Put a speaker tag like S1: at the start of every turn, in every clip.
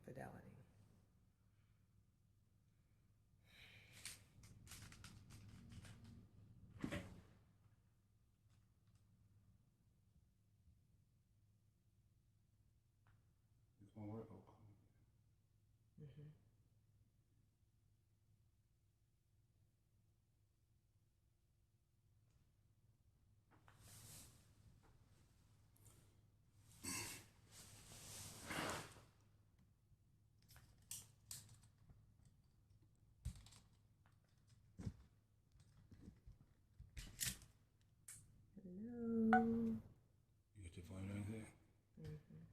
S1: infidelity.
S2: It's one word.
S1: Mm-hmm. Hello.
S2: You got your phone right there?
S1: Mm-hmm.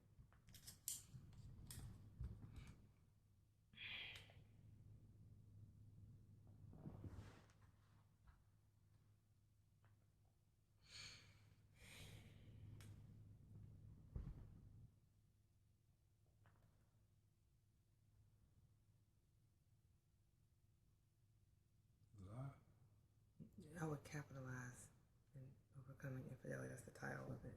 S1: I would capitalize in overcoming infidelity. That's the title of it.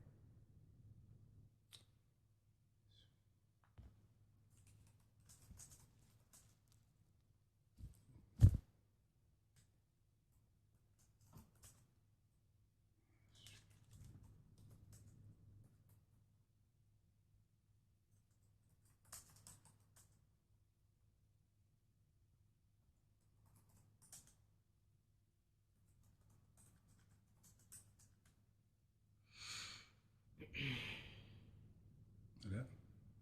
S2: That?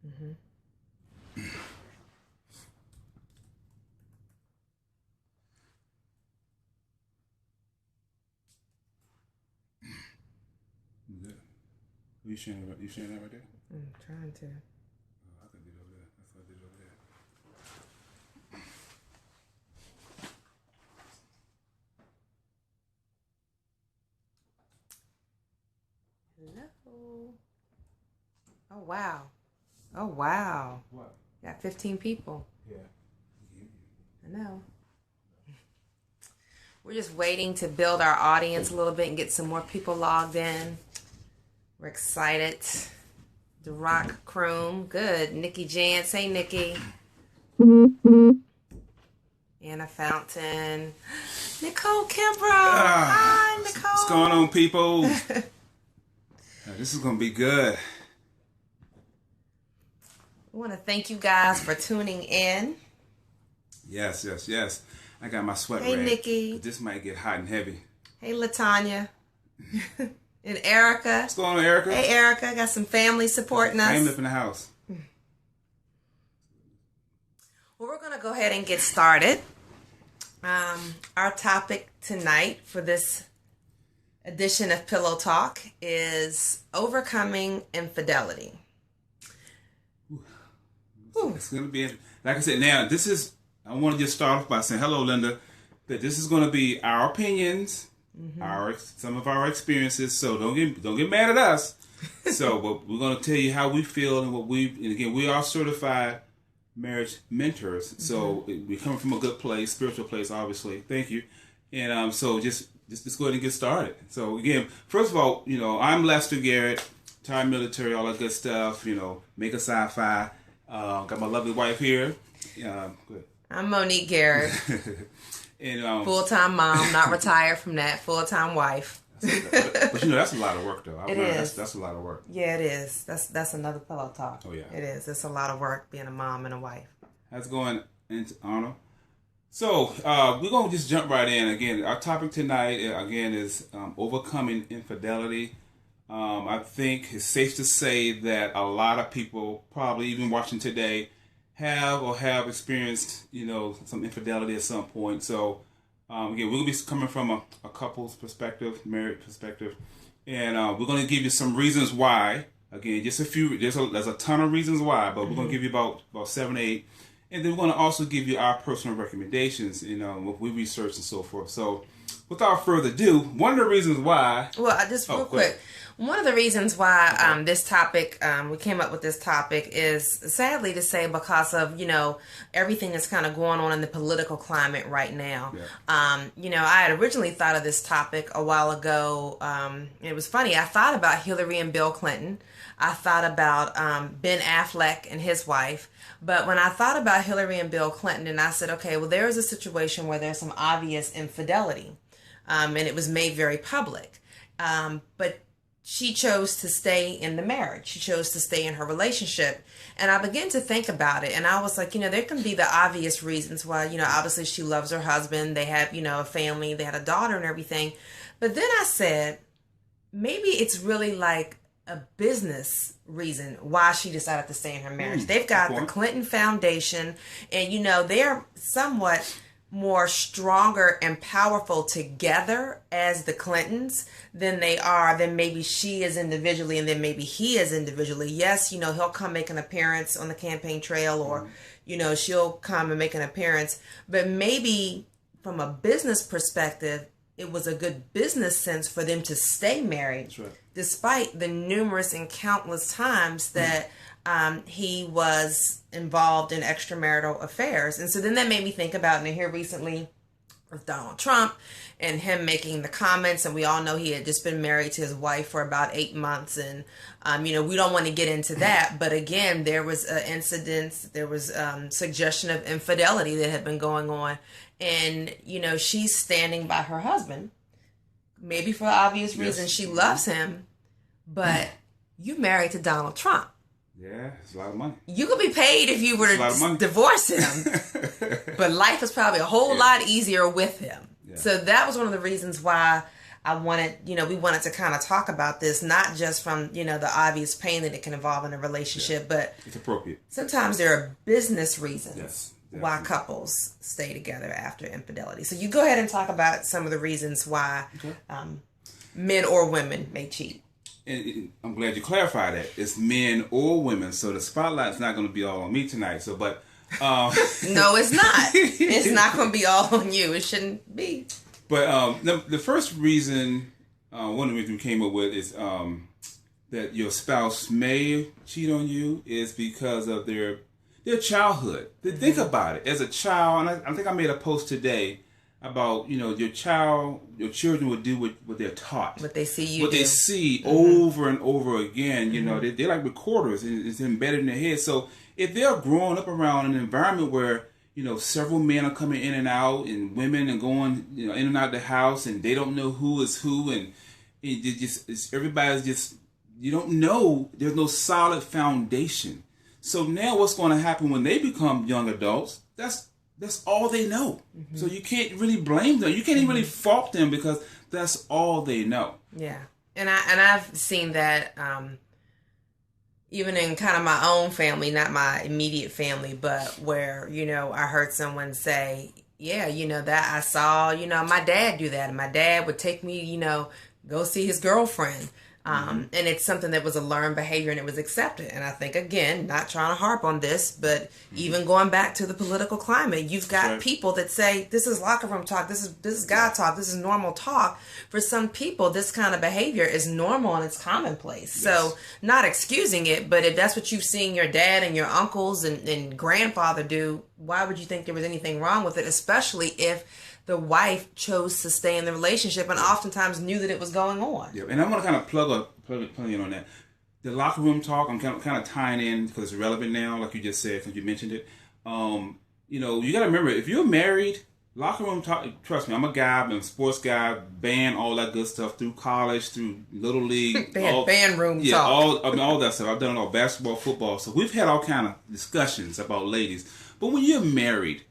S1: Mm-hmm.
S2: That? You sharing that? You sharing that right there?
S1: I'm trying to.
S2: Oh, I can do it over there. That's what I did over there.
S1: Hello. Oh, wow. Oh, wow.
S2: What?
S1: Got 15 people.
S2: Yeah.
S1: I know. We're just waiting to build our audience a little bit and get some more people logged in. We're excited. The Rock Croom. Good. Nikki Jance. Hey, Nikki. Anna Fountain. Nicole Kimbrough. Hi, Nicole.
S2: What's going on, people? This is going to be good.
S1: We want to thank you guys for tuning in.
S2: Yes, yes, yes. I got my sweat
S1: Hey,
S2: rag.
S1: Nikki.
S2: This might get hot and heavy.
S1: Hey, LaTanya. And Erica.
S2: What's going on, Erica?
S1: Hey, Erica. Got some family supporting us.
S2: I am up in the house.
S1: Well, we're going to go ahead and get started. Our topic tonight for this edition of Pillow Talk is overcoming infidelity.
S2: It's going to be, like I said, now, I want to just start off by saying, hello, Linda, that this is going to be our opinions, some of our experiences, so don't get mad at us. So but we're going to tell you how we feel and again, we are certified marriage mentors, so we're coming from a good place, spiritual place, obviously. Thank you. And so just go ahead and get started. So again, first of all, I'm Lester Garrett, retired military, all that good stuff, make a sci-fi. Got my lovely wife here. Good.
S1: I'm Monique Garrett.
S2: And
S1: full-time mom, not retired from that, full-time wife.
S2: but that's a lot of work, though.
S1: It is.
S2: That's a lot of work.
S1: Yeah, it is. That's another Pillow Talk.
S2: Oh, yeah.
S1: It is. It's a lot of work being a mom and a wife.
S2: How's it going, Anna? So we're going to just jump right in. Again, our topic tonight, again, is overcoming infidelity. I think it's safe to say that a lot of people, probably even watching today, have experienced, some infidelity at some point. So, again, we're going to be coming from a couple's perspective, married perspective, and we're going to give you some reasons why. Again, just a few. There's a ton of reasons why, but we're going to give you about 7, 8, and then we're going to also give you our personal recommendations. What we researched and so forth. So, without further ado, one of the reasons why.
S1: Well, just real quick. One of the reasons why this topic, we came up with this topic is sadly to say because of, everything that's kind of going on in the political climate right now. Yeah. I had originally thought of this topic a while ago. It was funny. I thought about Hillary and Bill Clinton. I thought about Ben Affleck and his wife. But when I thought about Hillary and Bill Clinton, and I said, okay, well, there is a situation where there's some obvious infidelity, and it was made very public. But she chose to stay in the marriage. She chose to stay in her relationship. And I began to think about it. And I was like, there can be the obvious reasons why, obviously she loves her husband. They have, a family. They had a daughter and everything. But then I said, maybe it's really like a business reason why she decided to stay in her marriage. They've got the Clinton Foundation. And, they're somewhat more stronger and powerful together as the Clintons than maybe she is individually, and then maybe he is individually. Yes, he'll come make an appearance on the campaign trail, or she'll come and make an appearance, but maybe from a business perspective it was a good business sense for them to stay married. That's right. Despite the numerous and countless times that he was involved in extramarital affairs. And so then that made me think about, and here recently with Donald Trump and him making the comments, and we all know he had just been married to his wife for about 8 months, and we don't want to get into that, but again, there was incidents, there was suggestion of infidelity that had been going on, and she's standing by her husband, maybe for obvious reasons. She loves him, but you married to Donald Trump.
S2: Yeah, it's a lot of money.
S1: You could be paid if you were to divorce him, but life is probably a whole lot easier with him. Yeah. So that was one of the reasons why I wanted, we wanted to kind of talk about this, not just from, the obvious pain that it can involve in a relationship, but
S2: it's appropriate.
S1: Sometimes there are business reasons why couples stay together after infidelity. So you go ahead and talk about some of the reasons why men or women may cheat.
S2: And I'm glad you clarified that. It's men or women, so the spotlight's not going to be all on me tonight. So, but
S1: no, it's not. It's not going to be all on you. It shouldn't be.
S2: But the first reason, one of the reasons we came up with is that your spouse may cheat on you is because of their childhood. Think about it. As a child, and I think I made a post today about, your children will do what they're taught.
S1: What they see
S2: they see over and over again. They're like recorders, and it's embedded in their head. So if they're growing up around an environment where, several men are coming in and out, and women are going, in and out of the house, and they don't know who is who, and everybody's just, you don't know, there's no solid foundation. So now what's going to happen when they become young adults, that's all they know. Mm-hmm. So you can't really blame them. You can't even really fault them because that's all they know.
S1: Yeah. And I've seen that even in kind of my own family, not my immediate family, but where, I heard someone say, that I saw, my dad do that. And my dad would take me, go see his girlfriend. And it's something that was a learned behavior, and it was accepted. And I think, again, not trying to harp on this, but even going back to the political climate, you've got people that say this is locker room talk, this is guy talk, this is normal talk. For some people, this kind of behavior is normal and it's commonplace. Yes. So not excusing it, but if that's what you've seen your dad and your uncles and grandfather do, why would you think there was anything wrong with it, especially if the wife chose to stay in the relationship and oftentimes knew that it was going on.
S2: Yeah, and I'm going to kind of plug in on that. The locker room talk, I'm kind of tying in because it's relevant now, like you just said, because you mentioned it. You got to remember, if you're married, locker room talk, trust me, I'm a guy, I'm a sports guy, band, all that good stuff, through college, through Little League.
S1: band room talk.
S2: All that stuff. I've done it all, basketball, football. So we've had all kind of discussions about ladies. But when you're married,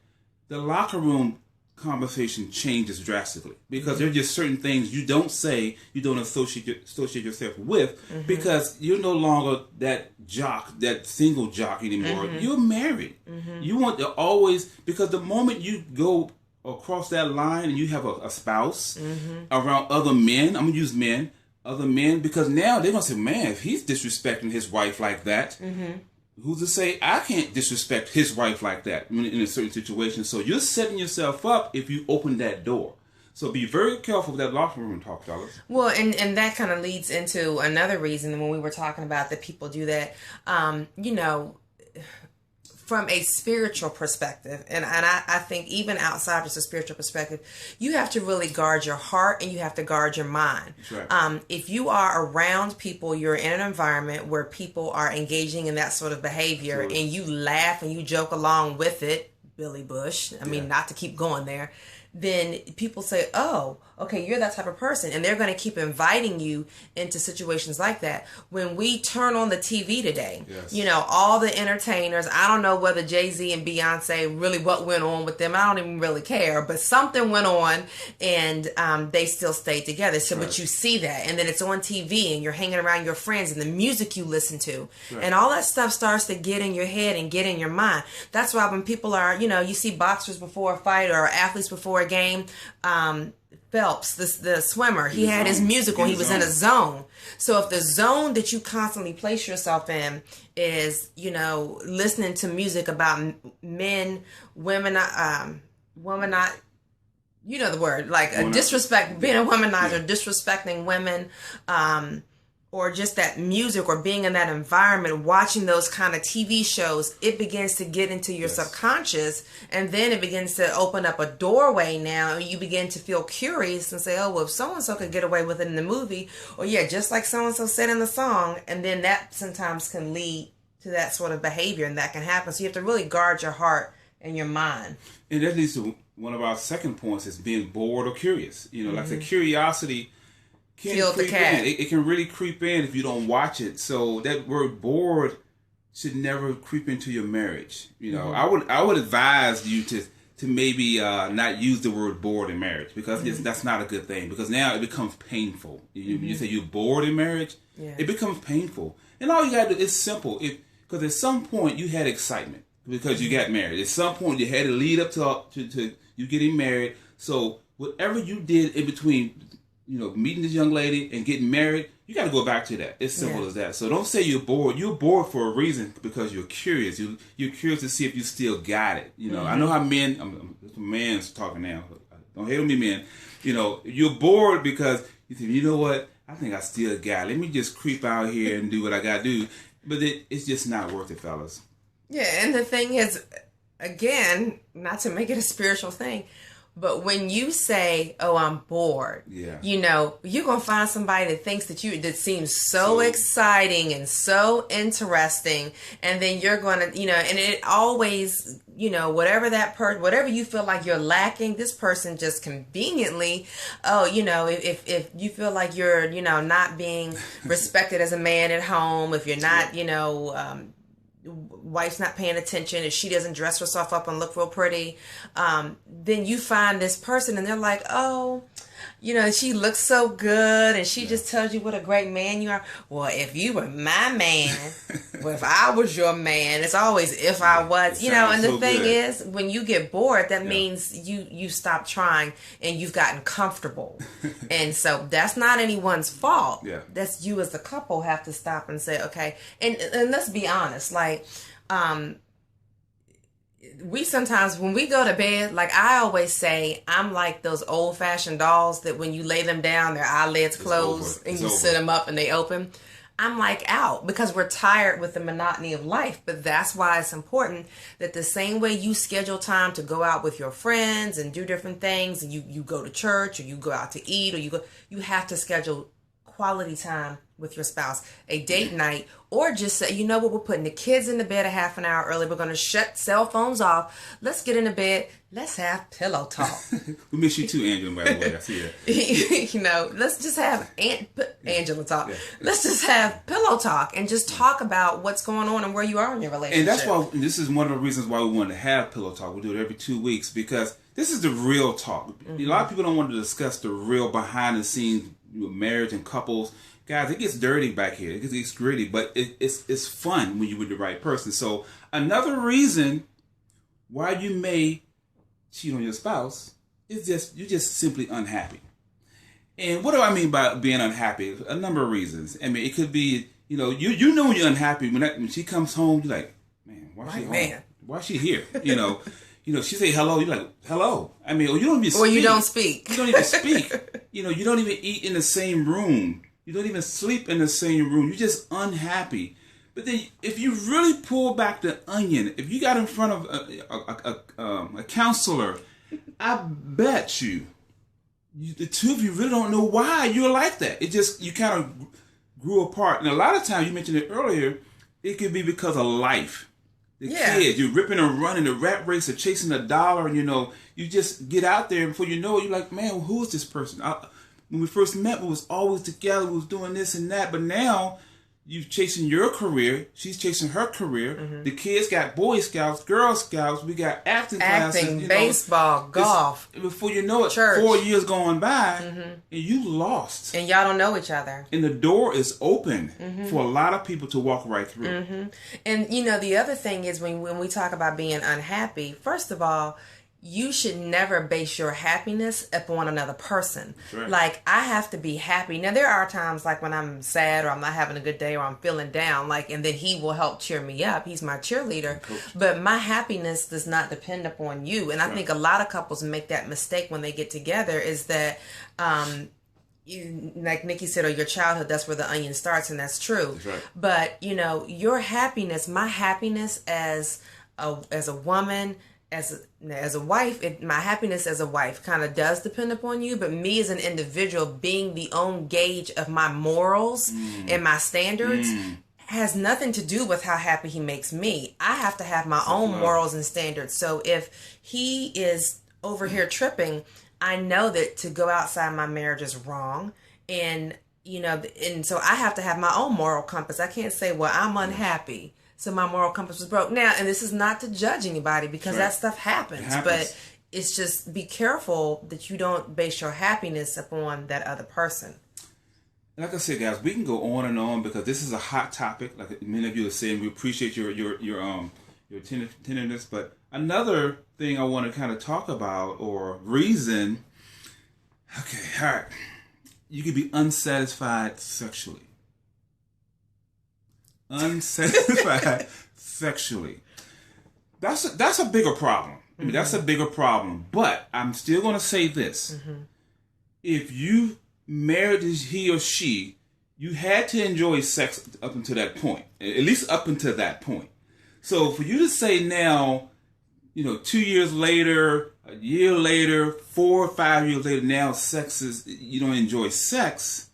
S2: the locker room conversation changes drastically because there are just certain things you don't say, you don't associate yourself with, because you're no longer that single jock anymore. You're married. You want to always, because the moment you go across that line and you have a spouse around other men, I'm gonna use men, other men, because now they're gonna say, man, if he's disrespecting his wife like that, who's to say I can't disrespect his wife like that in a certain situation? So you're setting yourself up if you open that door. So be very careful with that locker room talk, fellas.
S1: Well, and that kind of leads into another reason when we were talking about that people do that. from a spiritual perspective, and I think even outside just a spiritual perspective, you have to really guard your heart and you have to guard your mind.
S2: Right.
S1: If you are around people, you're in an environment where people are engaging in that sort of behavior,
S2: Absolutely.
S1: and you laugh and you joke along with it, Billy Bush, I mean, not to keep going there, then people say, oh, okay, you're that type of person. And they're going to keep inviting you into situations like that. When we turn on the TV today,
S2: yes.
S1: All the entertainers, I don't know whether Jay-Z and Beyonce, really what went on with them. I don't even really care. But something went on, and they still stayed together. So,
S2: right.
S1: But you see that. And then it's on TV, and you're hanging around your friends and the music you listen to.
S2: Right.
S1: And all that stuff starts to get in your head and get in your mind. That's why when people are, you see boxers before a fight or athletes before a game, Phelps, the swimmer, he had his music on. He was in a zone. So if the zone that you constantly place yourself in is, listening to music about men, women, not, the word, like a disrespect, being a womanizer, disrespecting women, or just that music or being in that environment, watching those kind of TV shows, it begins to get into your subconscious, and then it begins to open up a doorway now, and you begin to feel curious and say, oh, well, if so-and-so could get away with it in the movie, or just like so-and-so said in the song, and then that sometimes can lead to that sort of behavior, and that can happen. So you have to really guard your heart and your mind.
S2: And that leads to one of our second points is being bored or curious. Like the curiosity can creep in. It can really creep in if you don't watch it. So that word bored should never creep into your marriage. I would advise you to maybe not use the word bored in marriage, because that's not a good thing, because now it becomes painful. You say you're bored in marriage, it becomes painful. And all you got to do is simple. Because at some point you had excitement because you got married. At some point you had to lead up to you getting married. So whatever you did in between, meeting this young lady and getting married, you got to go back to that. It's simple as that. So don't say you're bored. You're bored for a reason, because you're curious. You're curious to see if you still got it. I know how men, man's talking now. Don't hate on me, men. You're bored because you think, you know what? I think I still got it. Let me just creep out here and do what I got to do. But it's just not worth it, fellas.
S1: Yeah, and the thing is, again, not to make it a spiritual thing, but when you say, oh, I'm bored, you're going to find somebody that thinks that seems so exciting and so interesting. And then you're going to, and it always, whatever you feel like you're lacking, this person just conveniently, if you feel like you're, not being respected as a man at home, if you're not, wife's not paying attention, if she doesn't dress herself up and look real pretty, then you find this person and they're like, oh, she looks so good, and she just tells you what a great man you are. Well, if you were my man, well, if I was your man, it's always if I was, and the thing is, when you get bored, that means you stop trying and you've gotten comfortable. And so that's not anyone's fault.
S2: Yeah.
S1: That's you as the couple have to stop and say, okay, and let's be honest, like, we sometimes, when we go to bed, like I always say, I'm like those old-fashioned dolls that when you lay them down, their eyelids close and you sit them up and they open. I'm like out because we're tired with the monotony of life. But that's why it's important that the same way you schedule time to go out with your friends and do different things, and you go to church or you go out to eat, or you have to schedule quality time with your spouse, a date night, or just say, you know what, we're putting the kids in the bed a half an hour early. We're going to shut cell phones off. Let's get into bed. Let's have pillow talk.
S2: We miss you too, Angela, by the way. I see that.
S1: Let's just have Angela talk. Yeah. Let's just have pillow talk and just talk about what's going on and where you are in your relationship.
S2: And that's why, this is one of the reasons why we want to have pillow talk. We do it every 2 weeks, because this is the real talk. Mm-hmm. A lot of people don't want to discuss the real behind the scenes marriage and couples. Guys, it gets dirty back here. It gets gritty, but it's fun when you're with the right person. So another reason why you may cheat on your spouse is you're just simply unhappy. And what do I mean by being unhappy? A number of reasons. I mean, it could be, you know when you're unhappy when she comes home, you're like, man, why is she home? Why is she here? She say hello, you're like, hello. I mean, or you don't even speak.
S1: Or you don't speak.
S2: You don't even speak. You don't even eat in the same room. You don't even sleep in the same room. You're just unhappy. But then, if you really pull back the onion, if you got in front of a counselor, I bet you, the two of you really don't know why you're like that. It just, you kind of grew apart. And a lot of times, you mentioned it earlier, it could be because of life. The kids, you're ripping and running the rat race or chasing a dollar, and you just get out there, and before you know it, you're like, man, who is this person? When we first met, we was always together, we was doing this and that, but now you're chasing your career, she's chasing her career. The kids got Boy Scouts, Girl Scouts, we got acting classes,
S1: baseball, golf.
S2: Before you know it,
S1: church.
S2: 4 years going by, and you lost.
S1: And y'all don't know each other.
S2: And the door is open for a lot of people to walk right through.
S1: And the other thing is when we talk about being unhappy, first of all, you should never base your happiness upon another person.
S2: Right.
S1: Like, I have to be happy. Now, there are times like when I'm sad or I'm not having a good day or I'm feeling down, and then he will help cheer me up. He's my cheerleader. But my happiness does not depend upon you. And I think a lot of couples make that mistake when they get together, is that, like Nikki said, or your childhood, that's where the onion starts, and that's true.
S2: That's right.
S1: But, your happiness, my happiness as a woman, as a wife, my happiness as a wife kind of does depend upon you, but me as an individual being the own gauge of my morals and my standards has nothing to do with how happy he makes me. I have to have my own morals and standards. So if he is over here tripping, I know that to go outside my marriage is wrong. And, and so I have to have my own moral compass. I can't say, well, I'm unhappy, so my moral compass was broke. Now, and this is not to judge anybody, because that stuff happens. But it's just, be careful that you don't base your happiness upon that other person.
S2: Like I said, guys, we can go on and on because this is a hot topic. Like many of you are saying, we appreciate your tenderness. But another thing I want to kind of talk about, or reason, all right, you could be unsatisfied sexually. Unsatisfied sexually. That's a bigger problem. I mean, that's a bigger problem. But I'm still going to say this. If you married he or she, you had to enjoy sex up until that point. At least up until that point. So for you to say now, 2 years later, a year later, 4 or 5 years later, now you don't enjoy sex,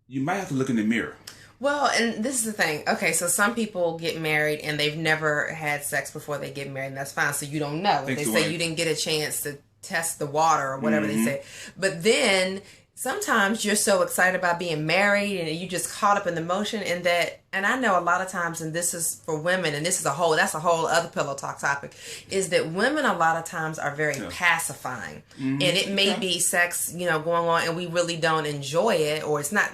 S2: you might have to look in the mirror.
S1: Well, and this is the thing. Okay, so some people get married and they've never had sex before they get married, and that's fine. So you don't know. They say you didn't get a chance to test the water or whatever they say. But then sometimes you're so excited about being married and you just caught up in the motion, and I know a lot of times, and this is for women, and that's a whole other pillow talk topic, is that women a lot of times are very pacifying. And it may be sex, going on, and we really don't enjoy it, or it's not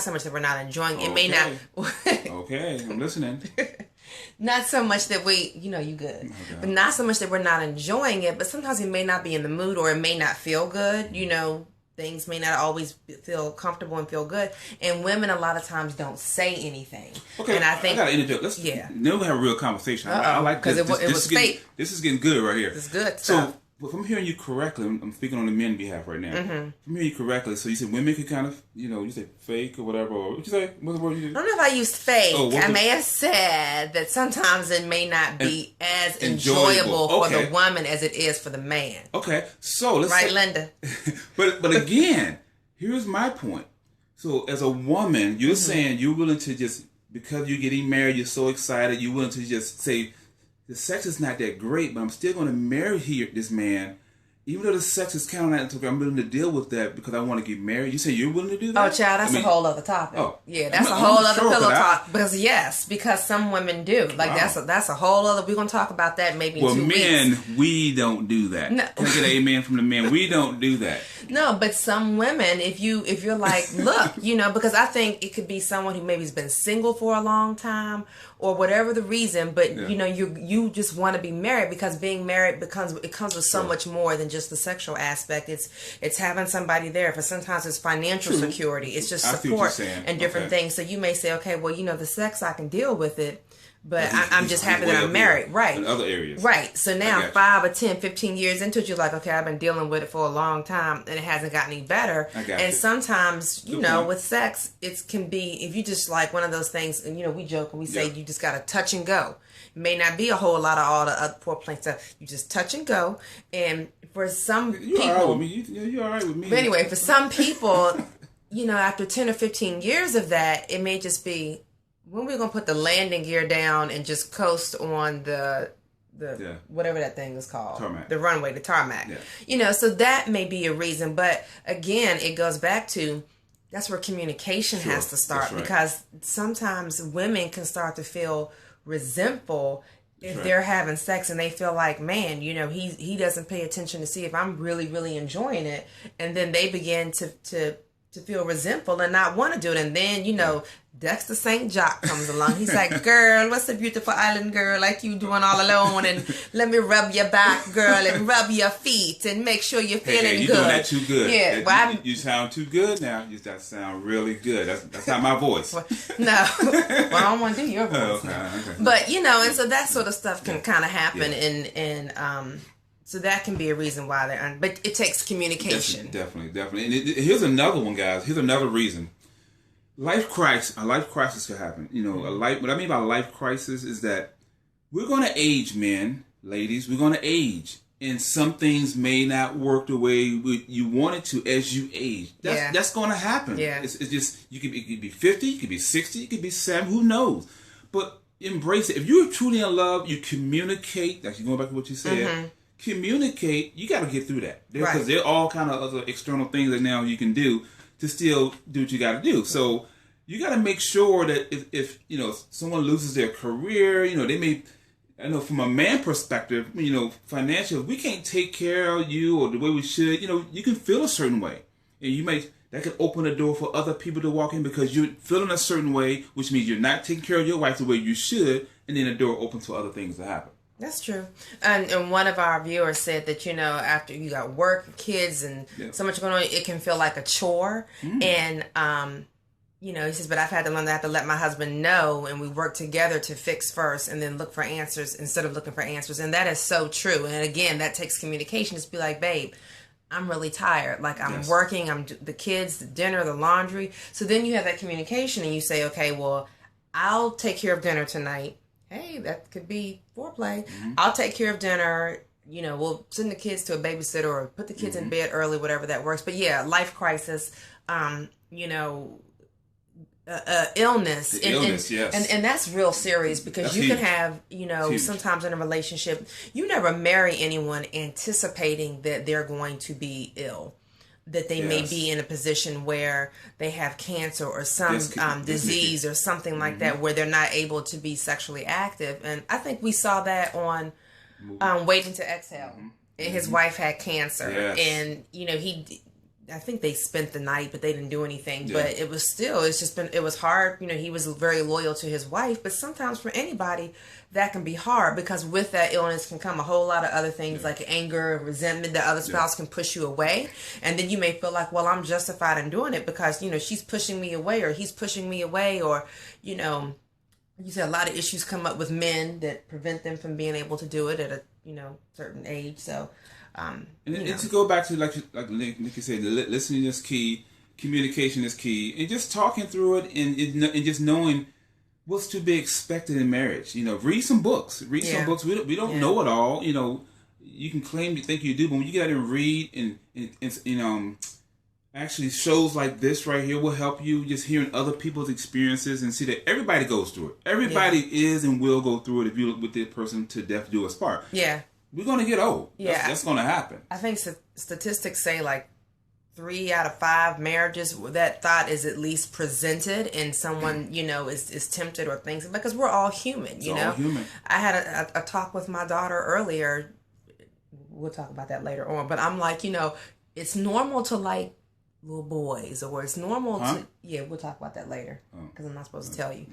S1: so much that we're not enjoying it. It may not.
S2: Okay, I'm listening.
S1: Not so much that we, you good, but not so much that we're not enjoying it, but sometimes we may not be in the mood, or it may not feel good, Things may not always feel comfortable and feel good. And women a lot of times don't say anything. Okay, and I think... I got to interject.
S2: Now we have a real conversation. I like this.
S1: Because it was fake.
S2: This is getting good right here.
S1: It's good stuff.
S2: So, if I'm hearing you correctly, I'm speaking on the men's behalf right now. If I'm hearing you correctly, so you said women could kind of, you say fake or whatever. Or what you say? What's the word you used?
S1: I don't know if I used fake. I may have said that sometimes it may not be as enjoyable for the woman as it is for the man.
S2: Okay, so let's say,
S1: Linda?
S2: But again, here's my point. So as a woman, you're saying you're willing to just, because you're getting married, you're so excited, you're willing to just say, the sex is not that great, but I'm still going to marry this man. Even though the sex is kind of not, I'm willing to deal with that because I want to get married. You say you're willing to do that?
S1: Oh, child, that's a whole other topic. Oh, yeah, that's a whole other pillow talk. Because some women do. That's a whole other. We're gonna talk about that maybe in 2 weeks. Well, men,
S2: we don't do that. No. Can I get an amen from the men? We don't do that.
S1: No, but some women, if you're like, look, because I think it could be someone who maybe has been single for a long time or whatever the reason, but you just want to be married because being married comes with so much more than just just the sexual aspect. It's having somebody there. For sometimes it's financial security. It's just support and different things. So you may say, okay, well, the sex, I can deal with it. But I'm just happy that I'm married. Right.
S2: In other areas.
S1: Right. So now 5 or 10, 15 years into it, you're like, okay, I've been dealing with it for a long time and it hasn't gotten any better. And sometimes, with sex, it can be, if you just like one of those things, and we joke and we say you just got to touch and go. It may not be a whole lot of all the other foreplay stuff. You just touch and go. And for some people.
S2: You're all right with me. You're all right with me.
S1: But anyway, for some people, after 10 or 15 years of that, it may just be, when we're going to put the landing gear down and just coast on the whatever that thing is called.
S2: Tarmac.
S1: The runway, the tarmac.
S2: Yeah.
S1: So that may be a reason. But again, it goes back to, that's where communication has to start. Right. Because sometimes women can start to feel resentful if they're having sex and they feel like, man, he doesn't pay attention to see if I'm really, really enjoying it. And then they begin to feel resentful and not want to do it. And then, Dexter St. Jock comes along. He's like, girl, what's a beautiful island girl like you doing all alone? And let me rub your back, girl, and rub your feet and make sure you're feeling
S2: you're
S1: good.
S2: Doing that too good.
S1: Yeah.
S2: Well, you sound too good now. That sound really good. That's not my voice.
S1: No. Well, I don't want to do your voice. Okay. But, and so that sort of stuff can kind of happen. And so that can be a reason why but it takes communication.
S2: Definitely. And here's another one, guys. Here's another reason. A life crisis could happen. What I mean by life crisis is that we're going to age, men, ladies. We're going to age. And some things may not work the way you want it to as you age. That's going to happen.
S1: Yeah.
S2: It's just, it could be 50, it could be 60, it could be 70, who knows? But embrace it. If you're truly in love, you communicate. Actually, going back to what you said, communicate. You got to get through that. Because there are all kind of other external things that now you can do to still do what you got to do. So you got to make sure that if someone loses their career, they may, I know from a man perspective, financially, we can't take care of you or the way we should. You can feel a certain way, and that could open the door for other people to walk in because you're feeling a certain way, which means you're not taking care of your wife the way you should, and then the door opens for other things to happen.
S1: That's true. And one of our viewers said that, after you got work, kids, and so much going on, it can feel like a chore. And, he says, but I've had to learn that I have to let my husband know, and we work together to fix first and then look for answers instead of looking for answers. And that is so true. And again, that takes communication. Just be like, babe, I'm really tired. Like, I'm working, the kids, the dinner, the laundry. So then you have that communication and you say, okay, well, I'll take care of dinner tonight. Hey, that could be foreplay. I'll take care of dinner. We'll send the kids to a babysitter or put the kids in bed early, whatever that works. But yeah, life crisis, illness.
S2: Yes.
S1: And that's real serious because that's you can have, sometimes in a relationship, you never marry anyone anticipating that they're going to be ill. That they may be in a position where they have cancer or some disease or something like that where they're not able to be sexually active. And I think we saw that on Waiting to Exhale. And his wife had cancer.
S2: Yes.
S1: And, I think they spent the night, but they didn't do anything. Yeah. But it was hard. He was very loyal to his wife. But sometimes for anybody, that can be hard because with that illness can come a whole lot of other things like anger, resentment. The other spouse can push you away. And then you may feel like, well, I'm justified in doing it because, she's pushing me away or he's pushing me away or, you said a lot of issues come up with men that prevent them from being able to do it at a, certain age. So,
S2: and to go back to like Nikki said, listening is key, communication is key, and just talking through it and just knowing what's to be expected in marriage. Read some books. We don't know it all. You can claim you think you do, but when you get out and read and actually shows like this right here will help you just hearing other people's experiences and see that everybody goes through it. Everybody is and will go through it if you with the person to death do us part.
S1: Yeah.
S2: We're going to get old.
S1: Yeah.
S2: That's going to happen.
S1: I think statistics say like 3 out of 5 marriages that thought is at least presented and someone, is tempted or things because we're all human,
S2: all human.
S1: I had a talk with my daughter earlier. We'll talk about that later on. But I'm like, it's normal to like little boys or it's normal to... Yeah, we'll talk about that later because I'm not supposed to tell you.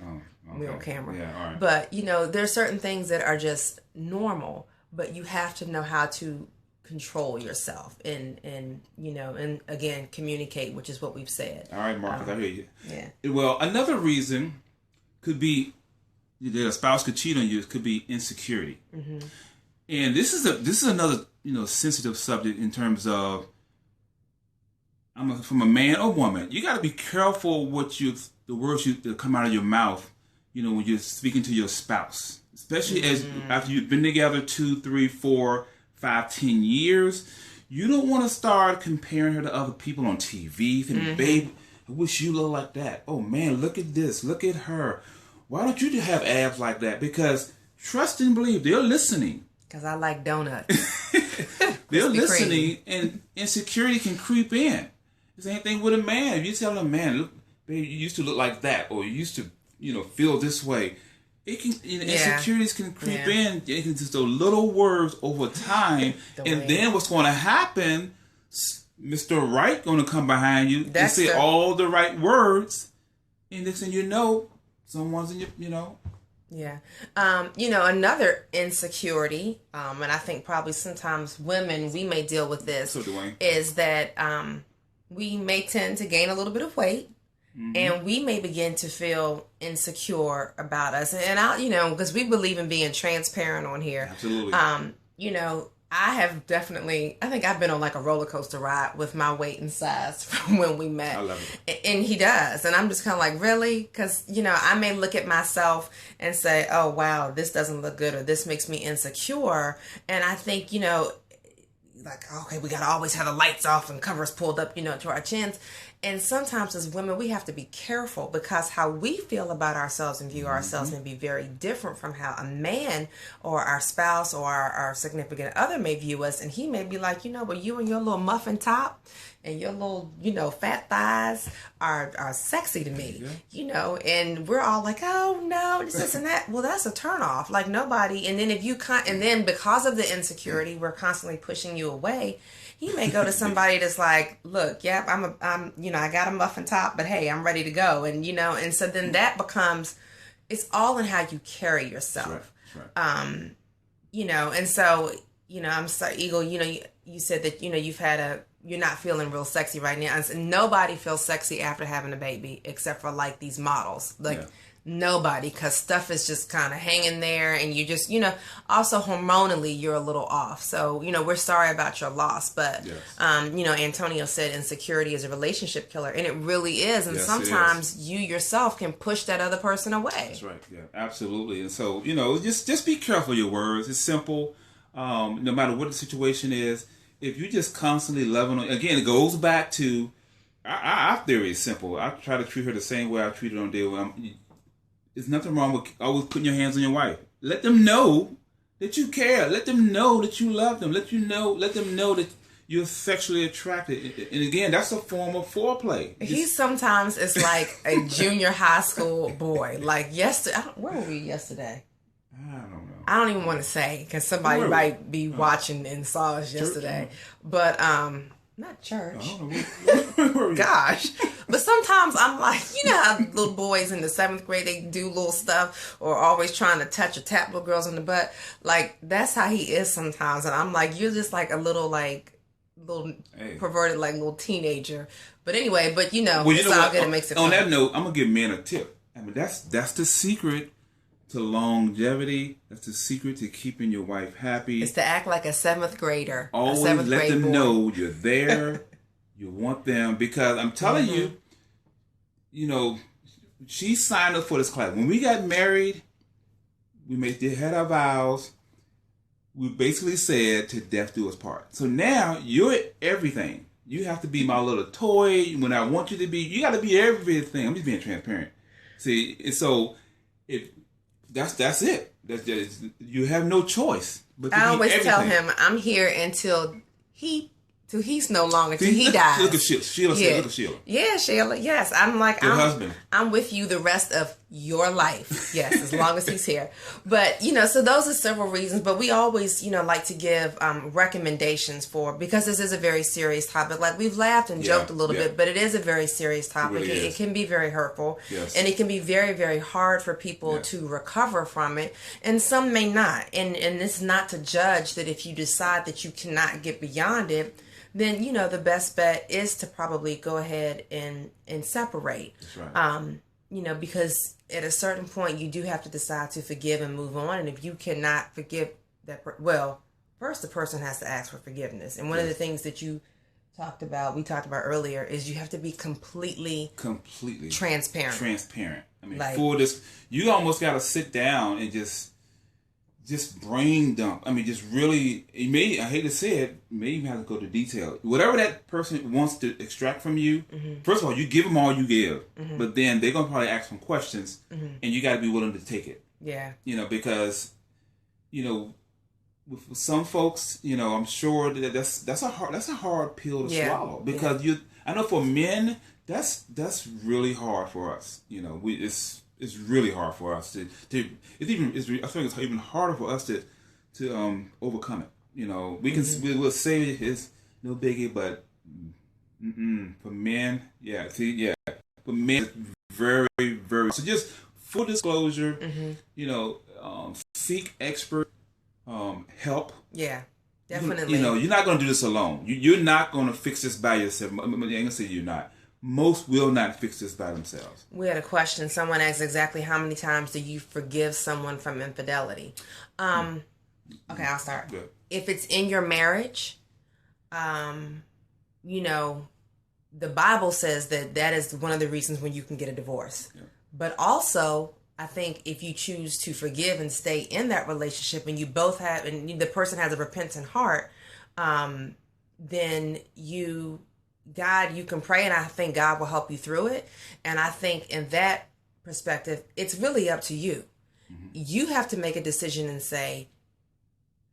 S1: Okay. We're on camera.
S2: Yeah, all right.
S1: But, there's certain things that are just normal. But you have to know how to control yourself and again communicate, which is what we've said.
S2: All right, Marcus, I hear you.
S1: Yeah.
S2: Well, another reason could be that a spouse could cheat on you. It could be insecurity, and this is another sensitive subject in terms of from a man or woman. You got to be careful the words that come out of your mouth. When you're speaking to your spouse, especially as after you've been together 2, 3, 4, 5, 10 years, you don't want to start comparing her to other people on TV. Thinking, babe, I wish you looked like that. Oh man, look at this. Look at her. Why don't you have abs like that? Because trust and believe, they're listening.
S1: Because I like donuts.
S2: They're listening, and insecurity can creep in. The same thing with a man. If you tell a man, look, babe, you used to look like that, or you used to, feel this way. It can insecurities can creep in. It can just those little words over time, and then what's going to happen? Mr. Right going to come behind you and say all the right words, and next thing you know, someone's in your,
S1: Yeah. Another insecurity, and I think probably sometimes women, we may deal with this,
S2: so Dwayne,
S1: is that we may tend to gain a little bit of weight. And we may begin to feel insecure about us. And because we believe in being transparent on here.
S2: Absolutely.
S1: I think I've been on like a roller coaster ride with my weight and size from when we met.
S2: I love it.
S1: And he does. And I'm just kind of like, really? Because, I may look at myself and say, oh, wow, this doesn't look good, or this makes me insecure. And I think, like, okay, we got to always have the lights off and covers pulled up, to our chins. And sometimes as women, we have to be careful because how we feel about ourselves and view ourselves may be very different from how a man or our spouse or our significant other may view us. And he may be like, well, you and your little muffin top and your little, fat thighs are sexy to me, and we're all like, oh no, this and that. Well, that's a turnoff. Like nobody. And then and then because of the insecurity, we're constantly pushing you away. He may go to somebody that's like, look, yep, I got a muffin top, but hey, I'm ready to go. And, and so then that becomes, it's all in how you carry yourself.
S2: That's right.
S1: And so, I'm sorry, Eagle, you said that, you're not feeling real sexy right now. And nobody feels sexy after having a baby except for like these models. Nobody, because stuff is just kind of hanging there, and you just, also hormonally you're a little off. So, we're sorry about your loss, but,
S2: yes.
S1: Antonio said insecurity is a relationship killer, and it really is. And sometimes you yourself can push that other person away.
S2: That's right. Yeah, absolutely. And so, just be careful of your words. It's simple. No matter what the situation is, if you just constantly loving on, again, it goes back to our theory is simple. I try to treat her the same way I treated on day when there's nothing wrong with always putting your hands on your wife. Let them know that you care. Let them know that you love them. Let them know that you're sexually attracted. And again, that's a form of foreplay.
S1: He sometimes is like a junior high school boy. Like yesterday, where were we yesterday?
S2: I don't know.
S1: I don't even want to say because somebody might be watching and saw us yesterday. But not church. Gosh. But sometimes I'm like, how little boys in the 7th grade, they do little stuff or always trying to touch or tap little girls on the butt. Like, that's how he is sometimes. And I'm like, you're just like a little perverted, like little teenager. But anyway, it's all good. It makes it fun.
S2: On that note, I'm going to give men a tip. I mean, that's the secret to longevity. That's the secret to keeping your wife happy.
S1: It's to act like a 7th grader.
S2: Always let them know you're there. You want them, because I'm telling you, she signed up for this class. When we got married, we had our vows. We basically said to death do us part. So now you're everything. You have to be my little toy. When I want you to be, you got to be everything. I'm just being transparent. See, and so that's it. That's just, you have no choice. But
S1: I always tell him I'm here until he's no longer, till he dies.
S2: Look at Sheila. Look at Sheila.
S1: Yeah, Sheila. Yes, I'm like,
S2: Your husband.
S1: I'm with you the rest of your life. Yes, as long as he's here. But, so those are several reasons. But we always, like to give recommendations because this is a very serious topic. Like, we've laughed and joked a little bit, but it is a very serious topic. It can be very hurtful.
S2: Yes.
S1: And it can be very, very hard for people to recover from it. And some may not. And it's not to judge that if you decide that you cannot get beyond it, then, the best bet is to probably go ahead and separate.
S2: That's right.
S1: Because at a certain point, you do have to decide to forgive and move on. And if you cannot forgive first the person has to ask for forgiveness. And one of the things that we talked about earlier, is you have to be completely transparent.
S2: I mean, for this, you almost got to sit down and just brain dump. I mean, just really, I hate to say it, you may even have to go to detail. Whatever that person wants to extract from you, first of all, you give them all you give, but then they're going to probably ask some questions, and you got to be willing to take it.
S1: Yeah.
S2: Because, with some folks, I'm sure that's a hard pill to swallow, because I know for men, that's really hard for us. It's really hard for us to I think it's even harder for us to overcome it. We'll say it's no biggie, but for men, for men, it's very, very. So just full disclosure, seek expert help.
S1: Yeah, definitely.
S2: You're not going to do this alone. You're not going to fix this by yourself. I ain't gonna say you're not. Most will not fix this by themselves.
S1: We had a question. Someone asked exactly how many times do you forgive someone from infidelity? Okay, I'll start.
S2: Good.
S1: If it's in your marriage, the Bible says that is one of the reasons when you can get a divorce. Yeah. But also, I think if you choose to forgive and stay in that relationship, and you both have, and the person has a repentant heart, then you can pray, and I think God will help you through it. And I think in that perspective, it's really up to you. Mm-hmm. You have to make a decision and say,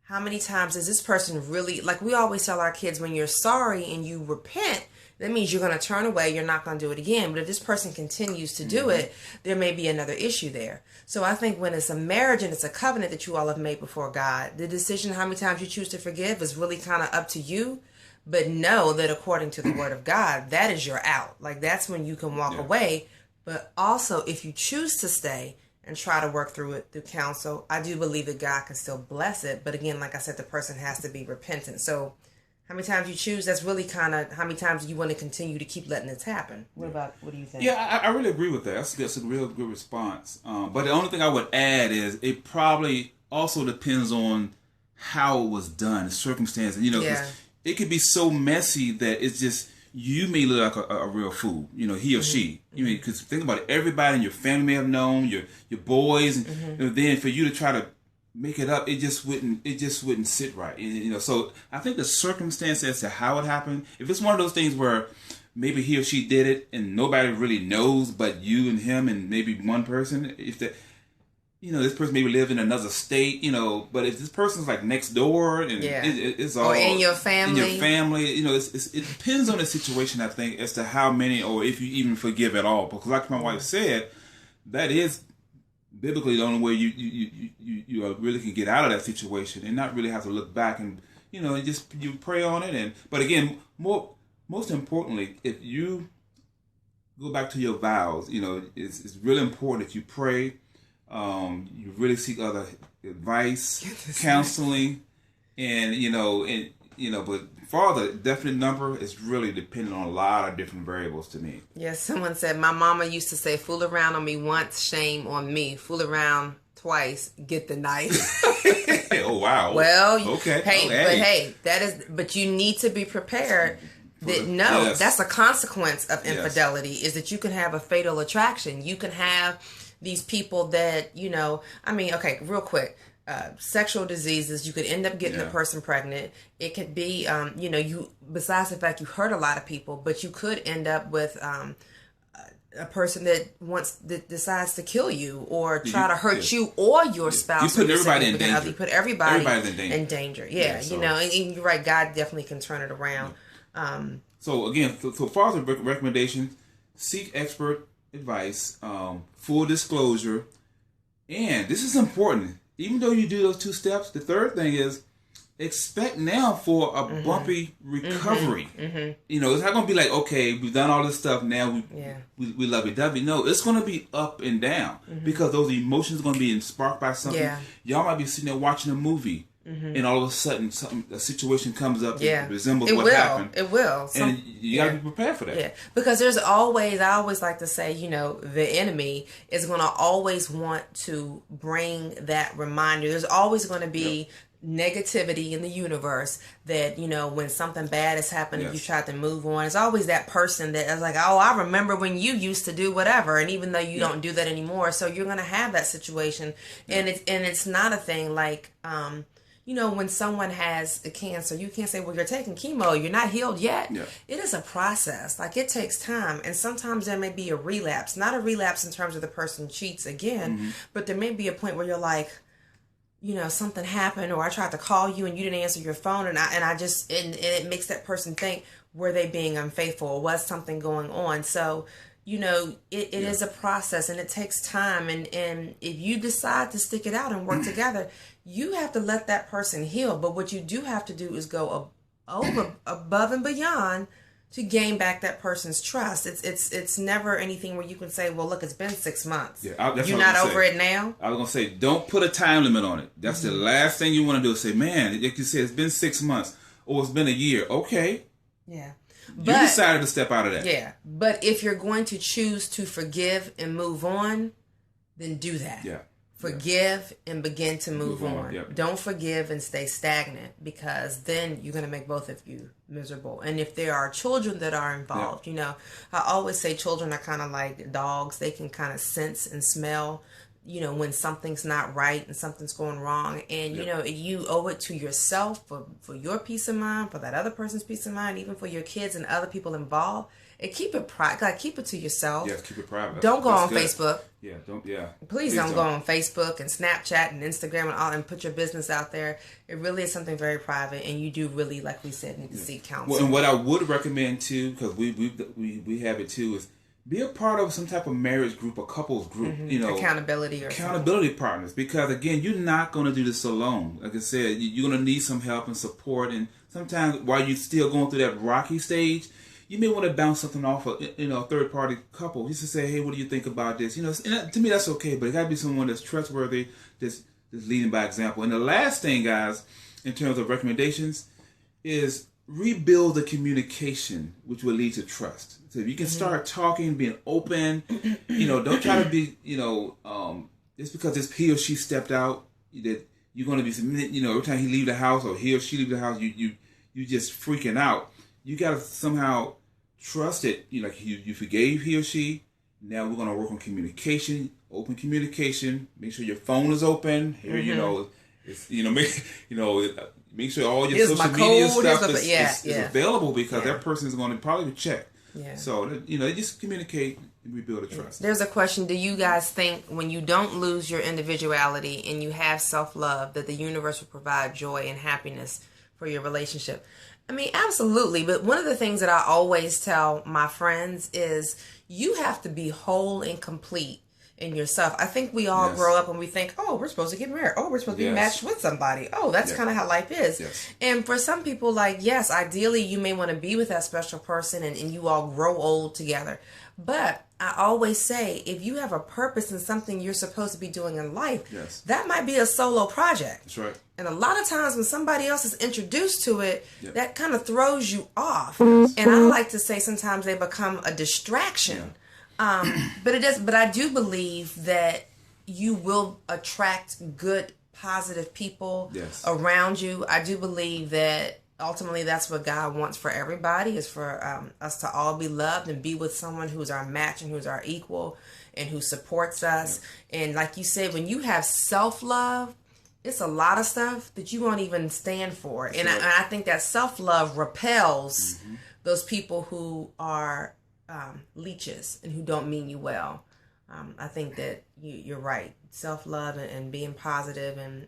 S1: how many times is this person really, like we always tell our kids, when you're sorry and you repent, that means you're going to turn away. You're not going to do it again. But if this person continues to do it, there may be another issue there. So I think when it's a marriage and it's a covenant that you all have made before God, the decision how many times you choose to forgive is really kind of up to you. But know that according to the word of God, that is your out. Like, that's when you can walk away. But also, if you choose to stay and try to work through it through counsel, I do believe that God can still bless it. But again, like I said, the person has to be repentant. So how many times you choose, that's really kind of how many times you want to continue to keep letting this happen. What do you think?
S2: Yeah, I really agree with that. That's a real good response. But the only thing I would add is it probably also depends on how it was done, the circumstance. It could be so messy that it's just, you may look like a real fool, he or she. Because think about it, everybody in your family may have known, your boys, and then for you to try to make it up, it just wouldn't sit right. So I think the circumstance as to how it happened, if it's one of those things where maybe he or she did it and nobody really knows but you and him and maybe one person, if that, this person maybe lives in another state, but if this person's like next door and it's all,
S1: or in your family,
S2: it depends on the situation, I think, as to how many, or if you even forgive at all. Because like my wife said, that is biblically the only way you really can get out of that situation and not really have to look back and, just you pray on it. But again, most importantly, if you go back to your vows, it's really important that you pray. You really seek other advice, counseling, but farther, definite number is really dependent on a lot of different variables to me.
S1: Yes, someone said, my mama used to say, fool around on me once, shame on me. Fool around twice, get the knife.
S2: Oh, wow.
S1: Well,
S2: okay.
S1: But you need to be prepared. That's a consequence of infidelity, is that you can have a fatal attraction. You can have these people that, real quick, sexual diseases, you could end up getting the person pregnant. It could be, besides the fact you hurt a lot of people, but you could end up with a person that decides to kill you or try to hurt you or your spouse.
S2: You put everybody in danger.
S1: You put everybody in danger. Yeah, and you're right, God definitely can turn it around.
S2: So again, so far as recommendations, seek expert advice, full disclosure, and this is important. Even though you do those 2 steps, the third thing is expect now for a bumpy recovery. You know, it's not going to be like, okay, we've done all this stuff, now we lovey-dovey. No, it's going to be up and down because those emotions are going to be sparked by something. Yeah. Y'all might be sitting there watching a movie and all of a sudden a situation comes up that resembles what happened.
S1: It will.
S2: And you got to be prepared for that.
S1: Yeah, because I always like to say, you know, the enemy is going to always want to bring that reminder. There's always going to be negativity in the universe that, you know, when something bad has happened and you try to move on, it's always that person that is like, oh, I remember when you used to do whatever, and even though you don't do that anymore, so you're going to have that situation. And it's not a thing like you know, when someone has a cancer, you can't say, well, you're taking chemo, you're not healed yet. It is a process. Like, it takes time, and sometimes there may be a relapse, not a relapse in terms of the person cheats again, but there may be a point where you're like, you know, something happened, or I tried to call you and you didn't answer your phone, and it makes that person think, were they being unfaithful, or was something going on? So, you know, it is a process, and it takes time, and if you decide to stick it out and work together, you have to let that person heal. But what you do have to do is go above and beyond to gain back that person's trust. It's never anything where you can say, well, look, it's been 6 months. You're not over it now?
S2: I was going to say, don't put a time limit on it. That's the last thing you want to do is say, man, like you said, it's been 6 months or it's been a year. Okay.
S1: Yeah.
S2: You decided to step out of that.
S1: Yeah. But if you're going to choose to forgive and move on, then do that.
S2: Yeah.
S1: Forgive and begin to move on. Yep. Don't forgive and stay stagnant, because then you're going to make both of you miserable. And if there are children that are involved, you know, I always say children are kind of like dogs. They can kind of sense and smell, you know, when something's not right and something's going wrong. And, you know, you owe it to yourself for your peace of mind, for that other person's peace of mind, even for your kids and other people involved. And keep it private. Like, keep it to yourself.
S2: Yes, keep it private.
S1: Don't go on Facebook.
S2: Yeah, don't. Yeah.
S1: Please don't go on Facebook and Snapchat and Instagram and all, and put your business out there. It really is something very private, and you do really, like we said, need to seek counsel.
S2: Well, and what I would recommend too, because we have it too, is be a part of some type of marriage group or couples group. You know,
S1: accountability
S2: partners. Because again, you're not going to do this alone. Like I said, you're going to need some help and support. And sometimes while you're still going through that rocky stage, you may want to bounce something off a third party couple. Just to say, hey, what do you think about this? You know, and to me that's okay, but it got to be someone that's trustworthy, that's leading by example. And the last thing, guys, in terms of recommendations, is rebuild the communication, which will lead to trust. So if you can start talking, being open, you know, don't try to be, you know, just because he or she stepped out, that you're going to be, you know, every time he leave the house or he or she leave the house, you just freaking out. You got to somehow trust it. You know, like you forgave he or she. Now we're going to work on communication, open communication. Make sure your phone is open. Here, you know, make sure all your social media stuff is available, because that person is going to probably check. Yeah. So, you know, just communicate and rebuild a trust.
S1: There's a question. Do you guys think when you don't lose your individuality and you have self-love, that the universe will provide joy and happiness for your relationship? I mean, absolutely. But one of the things that I always tell my friends is you have to be whole and complete in yourself. I think we all grow up and we think, oh, we're supposed to get married. Oh, we're supposed to be matched with somebody. Oh, that's kind of how life is. And for some people, like, yes, ideally you may want to be with that special person and you all grow old together. But I always say, if you have a purpose and something you're supposed to be doing in life, that might be a solo project.
S2: That's right.
S1: And a lot of times when somebody else is introduced to it, that kind of throws you off. And I like to say sometimes they become a distraction. But I do believe that you will attract good, positive people around you. I do believe that ultimately that's what God wants for everybody, is for us to all be loved and be with someone who's our match and who's our equal and who supports us. And like you said, when you have self-love, it's a lot of stuff that you won't even stand for. And I think that self-love repels those people who are leeches and who don't mean you well. I think that you're right. Self-love and being positive and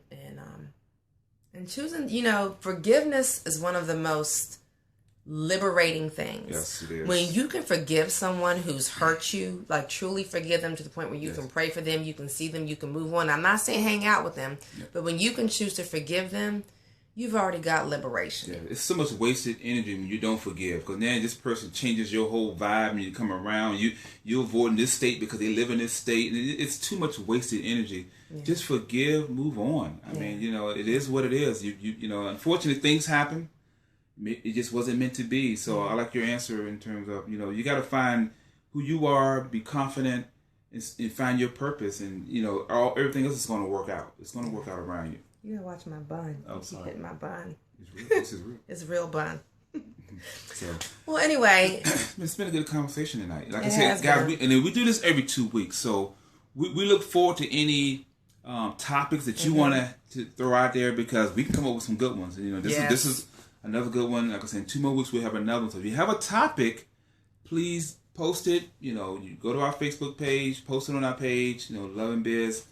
S1: choosing, you know, forgiveness is one of the most liberating things.
S2: Yes, it is.
S1: When you can forgive someone who's hurt you, like truly forgive them to the point where you can pray for them, you can see them, you can move on. I'm not saying hang out with them, but when you can choose to forgive them, you've already got liberation.
S2: Yeah, it's so much wasted energy when you don't forgive, because then this person changes your whole vibe, and you come around, you avoid this state because they live in this state, and it's too much wasted energy. Yeah. Just forgive, move on. I mean, it is what it is. You know, unfortunately, things happen. It just wasn't meant to be. So I like your answer in terms of, you got to find who you are, be confident, and find your purpose, and everything else is going to work out. It's going to work out around you.
S1: You gotta watch my bun.
S2: Oh,
S1: you keep hitting my bun.
S2: It's real. This is real.
S1: It's real bun.
S2: So,
S1: well, anyway,
S2: it's been a good conversation tonight. Like I said, guys, we do this every 2 weeks, so we look forward to any topics that you want to throw out there, because we can come up with some good ones. And, this is another good one. Like I said, in 2 more weeks we'll have another one. So if you have a topic, please post it. You go to our Facebook page, post it on our page. luvandbiz.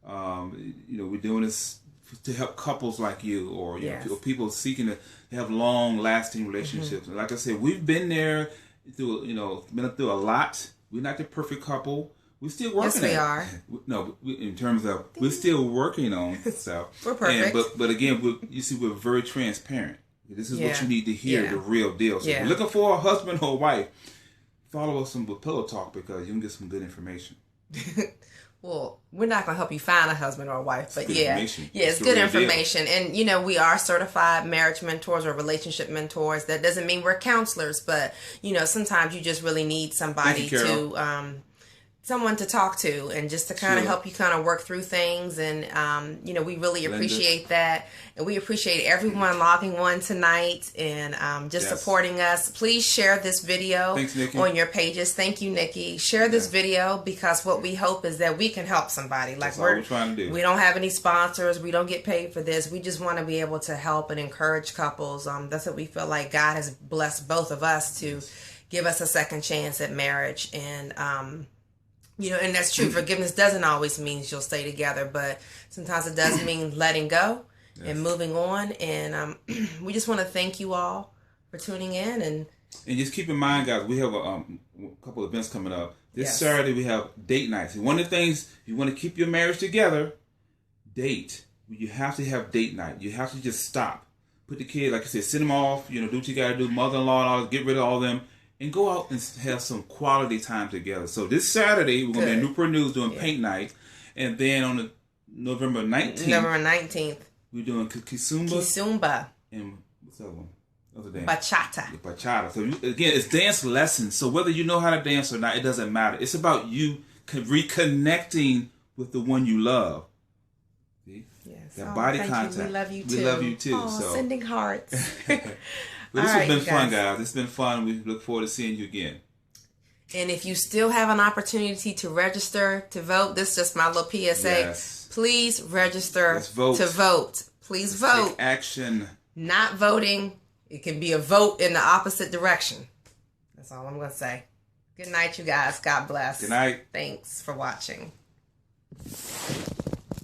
S2: We're doing this to help couples like you, or people seeking to have long-lasting relationships. And like I said, we've been there through a lot. We're not the perfect couple. We're still working.
S1: Yes, we are.
S2: No, in terms of we're still working on stuff.
S1: We're perfect.
S2: But again, we're very transparent. This is what you need to hear, the real deal. So if you're looking for a husband or a wife, follow us with Pillow Talk, because you can get some good information.
S1: Well, we're not going to help you find a husband or a wife, but
S2: it's
S1: good information. And, we are certified marriage mentors or relationship mentors. That doesn't mean we're counselors, but, sometimes you just really need somebody someone to talk to, and just to kind of help you kind of work through things. And, we really appreciate that. And we appreciate everyone logging on tonight and supporting us. Please share this video on your pages. Thank you, Nikki. Share this video, because what we hope is that we can help somebody. Like,
S2: that's all we're trying to do.
S1: We don't have any sponsors. We don't get paid for this. We just want to be able to help and encourage couples. That's what we feel like God has blessed both of us to give us a second chance at marriage. And, and that's true. Forgiveness doesn't always mean you'll stay together, but sometimes it does mean letting go and moving on. And we just want to thank you all for tuning in. And
S2: just keep in mind, guys, we have a couple of events coming up. This Saturday we have date nights. And one of the things, if you want to keep your marriage together, date. You have to have date night. You have to just stop. Put the kid, like I said, send them off. Do what you got to do. Mother-in-law and all, get rid of all of them. And go out and have some quality time together. So this Saturday, we're going to be at Newport News doing paint night. And then on the November 19th, we're doing Kizumba. And what's that one?
S1: Bachata.
S2: Bachata. So again, it's dance lessons. So whether you know how to dance or not, it doesn't matter. It's about you reconnecting with the one you love. See?
S1: Yes.
S2: That body contact.
S1: You. We love you too.
S2: We love you too.
S1: So sending hearts.
S2: Well, this has been fun, guys. It's been fun. We look forward to seeing you again.
S1: And if you still have an opportunity to register to vote, this is just my little PSA.
S2: Yes.
S1: Please register to vote. Please vote.
S2: Take action.
S1: Not voting. It can be a vote in the opposite direction. That's all I'm going to say. Good night, you guys. God bless.
S2: Good night.
S1: Thanks for watching.